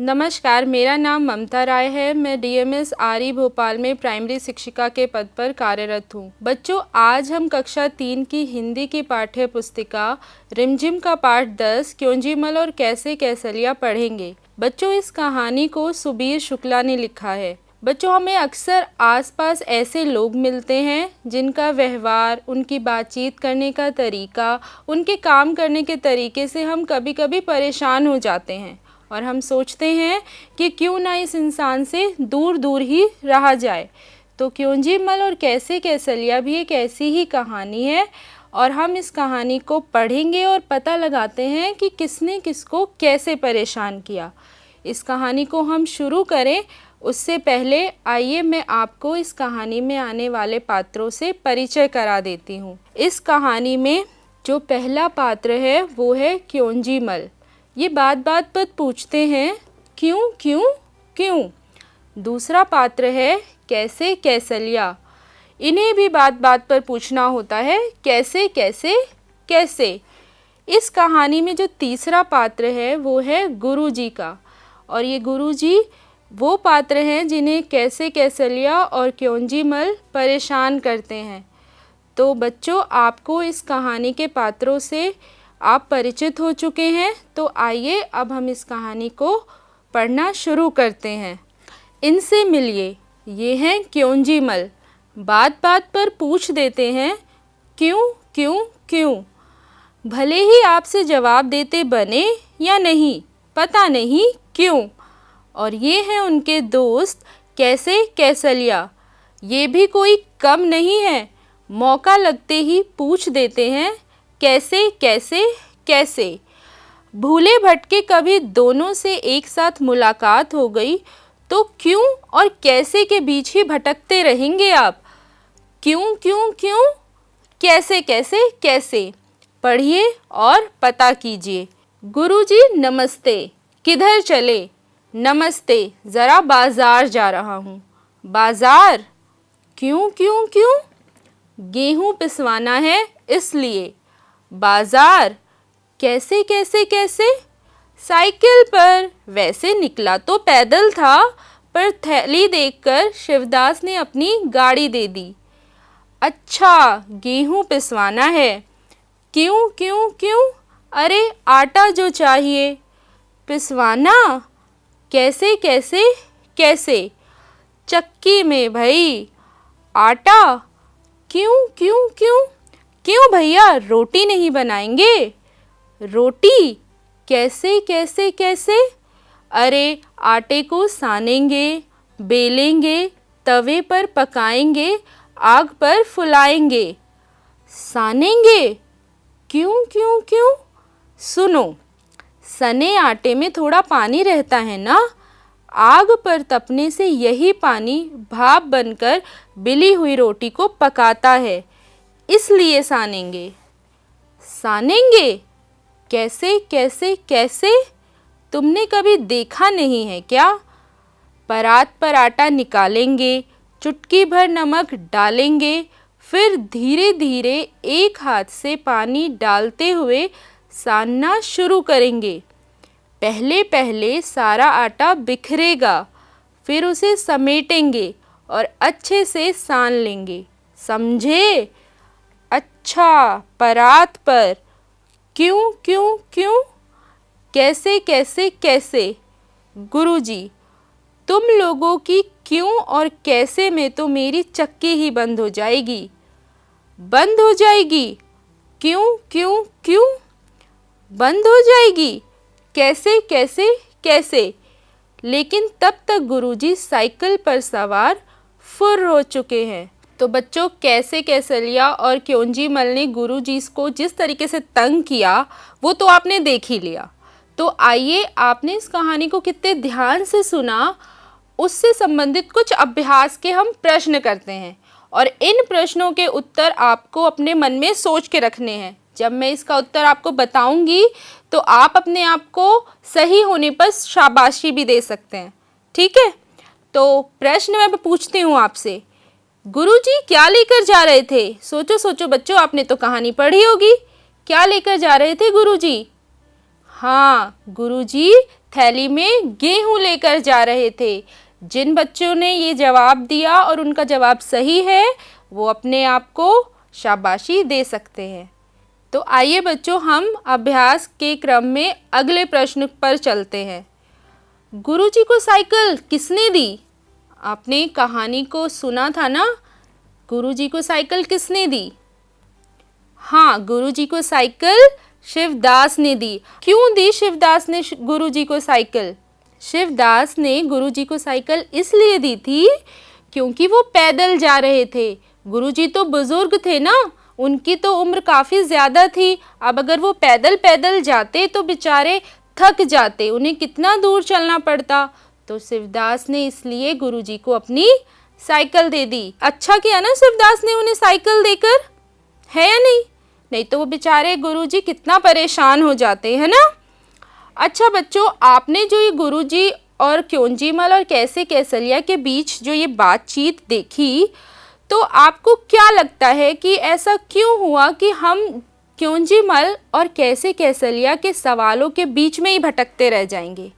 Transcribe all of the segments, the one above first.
नमस्कार, मेरा नाम ममता राय है। मैं डीएमएस आरई भोपाल में प्राइमरी शिक्षिका के पद पर कार्यरत हूँ। बच्चों, आज हम कक्षा 3 की हिंदी की पाठ्य पुस्तिका रिमझिम का पाठ 10 क्योंजीमल और कैसे कैसलिया पढ़ेंगे। बच्चों, इस कहानी को सुबीर शुक्ला ने लिखा है। बच्चों, हमें अक्सर आसपास ऐसे लोग मिलते हैं जिनका व्यवहार, उनकी बातचीत करने का तरीका, उनके काम करने के तरीके से हम कभी कभी परेशान हो जाते हैं और हम सोचते हैं कि क्यों ना इस इंसान से दूर दूर ही रहा जाए। तो क्योंजीमल और कैसे कैसलिया भी एक ऐसी ही कहानी है और हम इस कहानी को पढ़ेंगे और पता लगाते हैं कि किसने किसको कैसे परेशान किया। इस कहानी को हम शुरू करें उससे पहले आइए मैं आपको इस कहानी में आने वाले पात्रों से परिचय करा देती हूँ। इस कहानी में जो पहला पात्र है वो है क्योंजीमल। ये बात बात पर पूछते हैं क्यों क्यों क्यों। दूसरा पात्र है कैसे कैसलिया। इन्हें भी बात बात पर पूछना होता है कैसे कैसे कैसे। इस कहानी में जो तीसरा पात्र है वो है गुरुजी का, और ये गुरुजी वो पात्र हैं जिन्हें कैसे कैसलिया और क्योंजीमल परेशान करते हैं। तो बच्चों, आपको इस कहानी के पात्रों से आप परिचित हो चुके हैं, तो आइए अब हम इस कहानी को पढ़ना शुरू करते हैं। इनसे मिलिए, ये हैं क्योंजीमल। बात बात पर पूछ देते हैं क्यों क्यों क्यों। भले ही आपसे जवाब देते बने या नहीं, पता नहीं क्यों। और ये हैं उनके दोस्त कैसे कैसलिया। ये भी कोई कम नहीं है, मौका लगते ही पूछ देते हैं कैसे कैसे कैसे। भूले भटके कभी दोनों से एक साथ मुलाकात हो गई तो क्यों और कैसे के बीच ही भटकते रहेंगे आप। क्यों क्यों क्यों, कैसे कैसे कैसे। पढ़िए और पता कीजिए। गुरुजी नमस्ते, किधर चले। नमस्ते, ज़रा बाज़ार जा रहा हूँ। बाज़ार, क्यों क्यों क्यों। गेहूँ पिसवाना है इसलिए। बाज़ार, कैसे कैसे कैसे। साइकिल पर, वैसे निकला तो पैदल था पर थैली देखकर शिवदास ने अपनी गाड़ी दे दी। अच्छा, गेहूँ पिसवाना है। क्यों क्यों क्यों, अरे आटा जो चाहिए। पिसवाना, कैसे कैसे कैसे। चक्की में भई। आटा, क्यों क्यों क्यों क्यों भैया, रोटी नहीं बनाएंगे। रोटी, कैसे कैसे कैसे। अरे आटे को सानेंगे, बेलेंगे, तवे पर पकाएंगे, आग पर फुलाएंगे। सानेंगे, क्यों क्यों क्यों। सुनो, सने आटे में थोड़ा पानी रहता है ना, आग पर तपने से यही पानी भाप बनकर बिली हुई रोटी को पकाता है, इसलिए सानेंगे। सानेंगे, कैसे कैसे कैसे। तुमने कभी देखा नहीं है क्या। परात पर आटा निकालेंगे, चुटकी भर नमक डालेंगे, फिर धीरे धीरे एक हाथ से पानी डालते हुए सानना शुरू करेंगे। पहले पहले सारा आटा बिखरेगा, फिर उसे समेटेंगे और अच्छे से सान लेंगे, समझे। अच्छा, परात पर। क्यों क्यों क्यों, कैसे कैसे कैसे। गुरुजी, तुम लोगों की क्यों और कैसे में तो मेरी चक्की ही बंद हो जाएगी। बंद हो जाएगी, क्यों क्यों क्यों। बंद हो जाएगी, कैसे कैसे कैसे। लेकिन तब तक गुरुजी साइकिल पर सवार फुर्र हो चुके हैं। तो बच्चों, कैसे कैसलिया और क्योंजीमल ने गुरुजी को जिस तरीके से तंग किया वो तो आपने देख ही लिया। तो आइए, आपने इस कहानी को कितने ध्यान से सुना, उससे संबंधित कुछ अभ्यास के हम प्रश्न करते हैं और इन प्रश्नों के उत्तर आपको अपने मन में सोच के रखने हैं। जब मैं इसका उत्तर आपको बताऊंगी तो आप अपने आप को सही होने पर शाबाशी भी दे सकते हैं, ठीक है। तो प्रश्न मैं पूछती हूँ आपसे, गुरुजी क्या लेकर जा रहे थे। सोचो सोचो बच्चों, आपने तो कहानी पढ़ी होगी। क्या लेकर जा रहे थे गुरुजी। हाँ, गुरुजी थैली में गेहूं लेकर जा रहे थे। जिन बच्चों ने ये जवाब दिया और उनका जवाब सही है वो अपने आप को शाबाशी दे सकते हैं। तो आइए बच्चों, हम अभ्यास के क्रम में अगले प्रश्न पर चलते हैं। गुरुजी को साइकिल किसने दी? आपने कहानी को सुना था ना, गुरुजी को साइकिल किसने दी? हाँ, गुरुजी को साइकिल शिवदास ने दी। क्यों दी शिवदास ने गुरुजी को साइकिल? शिवदास ने गुरुजी को साइकिल इसलिए दी थी क्योंकि वो पैदल जा रहे थे। गुरुजी तो बुजुर्ग थे ना, उनकी तो उम्र काफ़ी ज़्यादा थी। अब अगर वो पैदल पैदल जाते तो बेचारे थक जाते, उन्हें कितना दूर चलना पड़ता। तो शिवदास ने इसलिए गुरुजी को अपनी साइकिल दे दी। अच्छा किया ना शिवदास ने उन्हें साइकिल देकर, है या नहीं? नहीं तो वो बेचारे गुरुजी कितना परेशान हो जाते, है ना। अच्छा बच्चों, आपने जो ये गुरुजी और क्योंजीमल और कैसे कैसलिया के बीच जो ये बातचीत देखी, तो आपको क्या लगता है कि ऐसा क्यों हुआ कि हम क्योंजीमल और कैसे कैसलिया के सवालों के बीच में ही भटकते रह जाएंगे?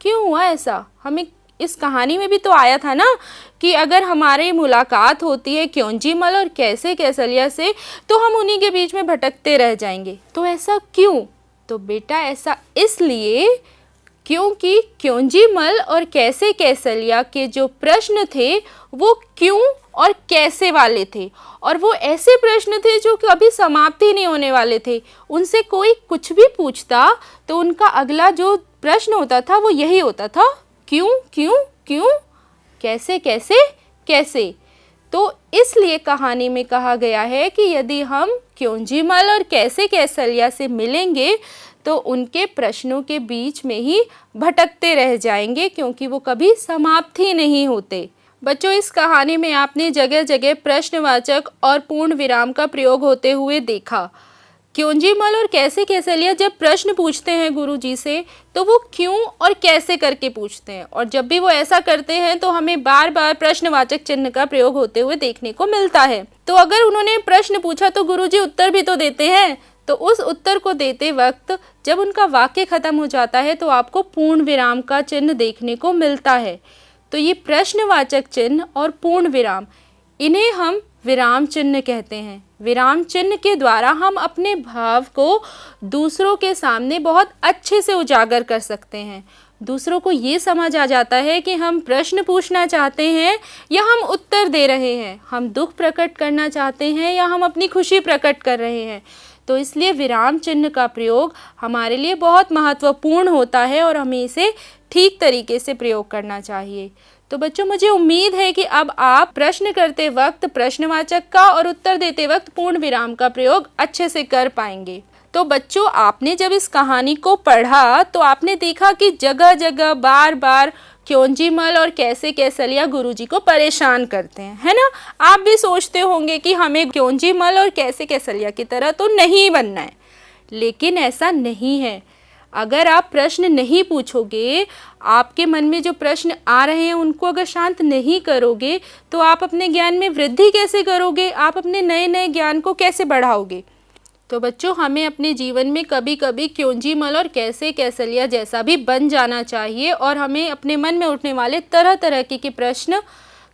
क्यों हुआ ऐसा? हमें इस कहानी में भी तो आया था ना कि अगर हमारी मुलाकात होती है क्योंजीमल और कैसे कैसलिया से तो हम उन्हीं के बीच में भटकते रह जाएंगे। तो ऐसा क्यों? तो बेटा ऐसा इसलिए क्योंकि क्योंजीमल और कैसे कैसलिया के जो प्रश्न थे वो क्यों और कैसे वाले थे, और वो ऐसे प्रश्न थे जो कभी समाप्त ही नहीं होने वाले थे। उनसे कोई कुछ भी पूछता तो उनका अगला जो प्रश्न होता था वो यही होता था, क्यों क्यों क्यों, कैसे कैसे कैसे। तो इसलिए कहानी में कहा गया है कि यदि हम क्योंजीमल और कैसे कैसलिया से मिलेंगे तो उनके प्रश्नों के बीच में ही भटकते रह जाएंगे, क्योंकि वो कभी समाप्त ही नहीं होते। बच्चों, इस कहानी में आपने जगह जगह प्रश्नवाचक और पूर्ण विराम का प्रयोग होते हुए देखा। क्योंजीमल और कैसे कैसलिया जब प्रश्न पूछते हैं गुरुजी से तो वो क्यों और कैसे करके पूछते हैं, और जब भी वो ऐसा करते हैं तो हमें बार बार प्रश्नवाचक चिन्ह का प्रयोग होते हुए देखने को मिलता है। तो अगर उन्होंने प्रश्न पूछा तो गुरुजी उत्तर भी तो देते हैं। तो उस उत्तर को देते वक्त जब उनका वाक्य खत्म हो जाता है तो आपको पूर्ण विराम का चिन्ह देखने को मिलता है। तो ये प्रश्नवाचक चिन्ह और पूर्ण विराम, इन्हें हम विराम चिन्ह कहते हैं। विराम चिन्ह के द्वारा हम अपने भाव को दूसरों के सामने बहुत अच्छे से उजागर कर सकते हैं। दूसरों को ये समझ आ जाता है कि हम प्रश्न पूछना चाहते हैं या हम उत्तर दे रहे हैं, हम दुख प्रकट करना चाहते हैं या हम अपनी खुशी प्रकट कर रहे हैं। तो इसलिए विराम चिन्ह का प्रयोग हमारे लिए बहुत महत्वपूर्ण होता है और हमें इसे ठीक तरीके से प्रयोग करना चाहिए। तो बच्चों, मुझे उम्मीद है कि अब आप प्रश्न करते वक्त प्रश्नवाचक का और उत्तर देते वक्त पूर्ण विराम का प्रयोग अच्छे से कर पाएंगे। तो बच्चों, आपने जब इस कहानी को पढ़ा तो आपने देखा कि जगह जगह बार बार क्योंजीमल और कैसे कैसलिया गुरुजी को परेशान करते हैं, है ना। आप भी सोचते होंगे कि हमें क्योंजीमल और कैसे कैसलिया की तरह तो नहीं बनना है, लेकिन ऐसा नहीं है। अगर आप प्रश्न नहीं पूछोगे, आपके मन में जो प्रश्न आ रहे हैं उनको अगर शांत नहीं करोगे तो आप अपने ज्ञान में वृद्धि कैसे करोगे, आप अपने नए नए ज्ञान को कैसे बढ़ाओगे। तो बच्चों, हमें अपने जीवन में कभी कभी क्योंजीमल और कैसे कैसलिया जैसा भी बन जाना चाहिए और हमें अपने मन में उठने वाले तरह तरह के प्रश्न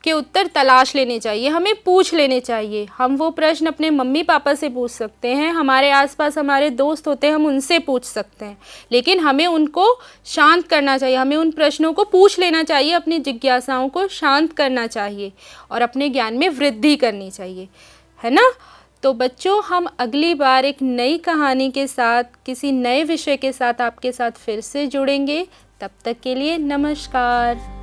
के उत्तर तलाश लेने चाहिए, हमें पूछ लेने चाहिए। हम वो प्रश्न अपने मम्मी पापा से पूछ सकते हैं, हमारे आसपास हमारे दोस्त होते हैं हम उनसे पूछ सकते हैं, लेकिन हमें उनको शांत करना चाहिए, हमें उन प्रश्नों को पूछ लेना चाहिए, अपनी जिज्ञासाओं को शांत करना चाहिए और अपने ज्ञान में वृद्धि करनी चाहिए, है ना। तो बच्चों, हम अगली बार एक नई कहानी के साथ, किसी नए विषय के साथ आपके साथ फिर से जुड़ेंगे। तब तक के लिए नमस्कार।